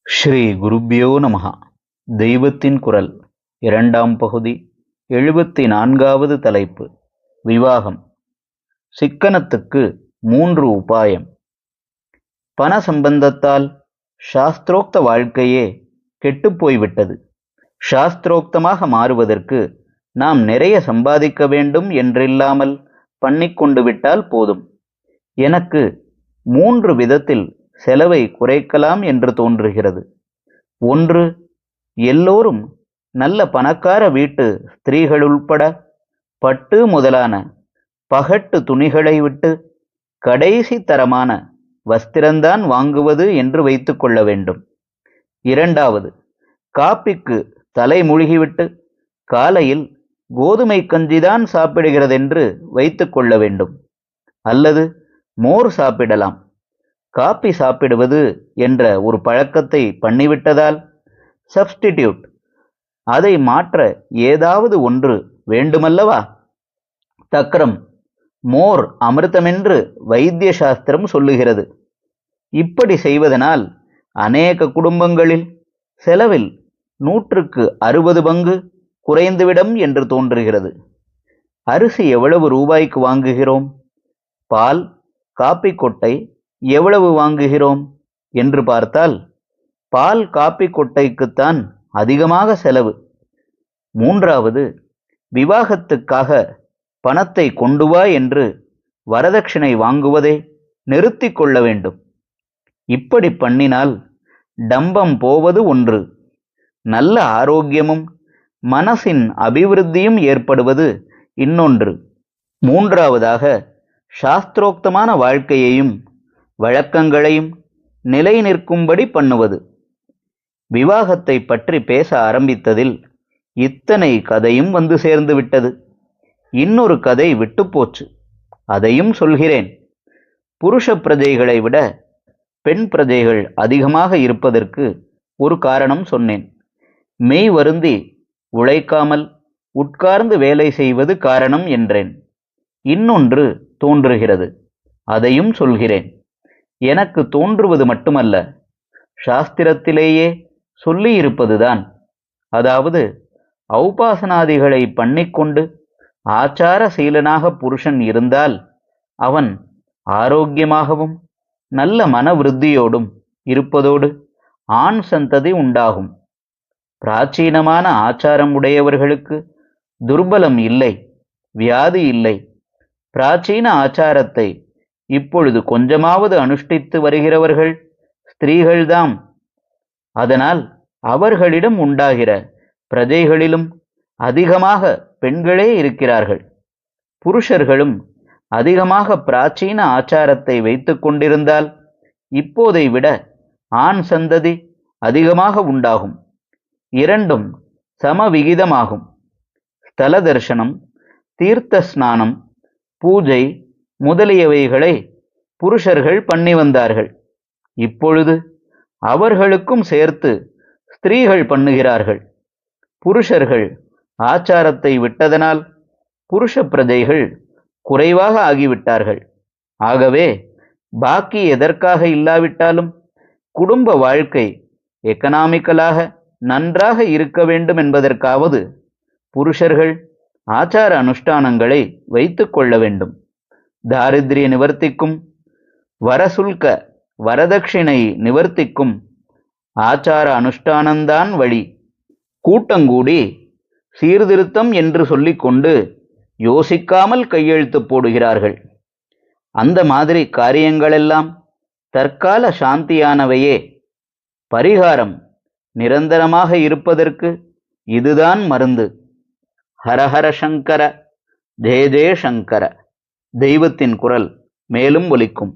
ஸ்ரீ குருப்யோ நமஹ. தெய்வத்தின் குரல் இரண்டாம் பகுதி 74வது தலைப்பு. விவாகம். சிக்கனத்துக்கு 3 உபாயம். பண சம்பந்தத்தால் சாஸ்திரோக்த வாழ்க்கையே கெட்டுப்போய்விட்டது. சாஸ்திரோக்தமாக மாறுவதற்கு நாம் நிறைய சம்பாதிக்க வேண்டும் என்றில்லாமல் பண்ணிக்கொண்டு விட்டால் போதும். எனக்கு 3 விதத்தில் செலவை குறைக்கலாம் என்று தோன்றுகிறது. 1. எல்லோரும் நல்ல பணக்கார வீட்டு ஸ்திரீகள் உள்பட பட்டு முதலான பகட்டு துணிகளை விட்டு கடைசி தரமான வஸ்திரந்தான் வாங்குவது என்று வைத்து கொள்ள வேண்டும். 2. காப்பிக்கு தலை முழுகிவிட்டு காலையில் கோதுமை கஞ்சிதான் சாப்பிடுகிறதென்று வைத்து கொள்ள வேண்டும். அல்லது மோர் சாப்பிடலாம். காப்பி சாப்பிடுவது என்ற ஒரு பழக்கத்தை பண்ணிவிட்டதால் சப்ஸ்டிடியூட், அதை மாற்ற ஏதாவது ஒன்று வேண்டுமல்லவா? தக்ரம், மோர் அமிர்தமென்று வைத்திய சாஸ்திரம் சொல்லுகிறது. இப்படி செய்வதனால் அநேக குடும்பங்களில் செலவில் 100க்கு 60 பங்கு குறைந்துவிடும் என்று தோன்றுகிறது. அரிசி எவ்வளவு ரூபாய்க்கு வாங்குகிறோம்? பால், காப்பி கொட்டை எவ்வளவு வாங்குகிறோம் என்று பார்த்தால் பால் காப்பி கொட்டைக்குத்தான் அதிகமாக செலவு. 3. விவாகத்துக்காக பணத்தை கொண்டு வா என்று வரதட்சணை வாங்குவதை நிறுத்தி கொள்ள வேண்டும். இப்படி பண்ணினால் டம்பம் போவது ஒன்று, நல்ல ஆரோக்கியமும் மனசின் அபிவிருத்தியும் ஏற்படுவது இன்னொன்று. 3. சாஸ்திரோக்தமான வாழ்க்கையையும் வழக்கங்களையும் நிலை நிற்கும்படி பண்ணுவது. விவாகத்தை பற்றி பேச ஆரம்பித்ததில் இத்தனை கதையும் வந்து சேர்ந்து விட்டது. இன்னொரு கதை விட்டுப்போச்சு, அதையும் சொல்கிறேன். புருஷ பிரஜைகளை விட பெண் பிரஜைகள் அதிகமாக இருப்பதற்கு ஒரு காரணம் சொன்னேன். மெய் வருந்தி உழைக்காமல் உட்கார்ந்து வேலை செய்வது காரணம் என்றேன். இன்னொன்று தோன்றுகிறது, அதையும் சொல்கிறேன். எனக்கு தோன்றுவது மட்டுமல்ல, சாஸ்திரத்திலேயே சொல்லியிருப்பதுதான். அதாவது, ஔபாசனாதிகளை பண்ணிக்கொண்டு ஆச்சார சீலனாக புருஷன் இருந்தால் அவன் ஆரோக்கியமாகவும் நல்ல மனவிருத்தியோடும் இருப்பதோடு ஆண் சந்ததி உண்டாகும். பிராச்சீனமான ஆச்சாரம் உடையவர்களுக்கு துர்பலம் இல்லை, வியாதி இல்லை. பிராச்சீன ஆச்சாரத்தை இப்பொழுது கொஞ்சமாவது அனுஷ்டித்து வருகிறவர்கள் ஸ்திரீகள்தாம். அதனால் அவர்களிடம் உண்டாகிற பிரஜைகளிலும் அதிகமாக பெண்களே இருக்கிறார்கள். புருஷர்களும் அதிகமாக பிராச்சீன ஆச்சாரத்தை வைத்து கொண்டிருந்தால் இப்போதை விட ஆண் சந்ததி அதிகமாக உண்டாகும். இரண்டும் சமவிகிதமாகும். ஸ்தல தரிசனம், தீர்த்த ஸ்நானம், பூஜை முதலியவைகளை புருஷர்கள் பண்ணி வந்தார்கள். இப்பொழுது அவர்களுக்கும் சேர்த்து ஸ்திரீகள் பண்ணுகிறார்கள். புருஷர்கள் ஆச்சாரத்தை விட்டதனால் புருஷ பிரஜைகள் குறைவாக ஆகிவிட்டார்கள். ஆகவே பாக்கி எதற்காக இல்லாவிட்டாலும் குடும்ப வாழ்க்கை எக்கனாமிக்கலாக நன்றாக இருக்க வேண்டும் என்பதற்காவது புருஷர்கள் ஆச்சார அனுஷ்டானங்களை வைத்து கொள்ள வேண்டும். தாரித்ரிய நிவர்த்திக்கும் வரசுல்க வரதட்சிணை நிவர்த்திக்கும் ஆச்சார அனுஷ்டானந்தான் வழி. கூட்டங்கூடி சீர்திருத்தம் என்று சொல்லிக்கொண்டு யோசிக்காமல் கையெழுத்து போடுகிறார்கள். அந்த மாதிரி காரியங்களெல்லாம் தற்கால சாந்தியானவையே. பரிகாரம் நிரந்தரமாக இருப்பதற்கு இதுதான் மருந்து. ஹரஹர சங்கர, ஜெய ஜெய சங்கர. தெய்வத்தின் குரல் மேலும் ஒலிக்கும்.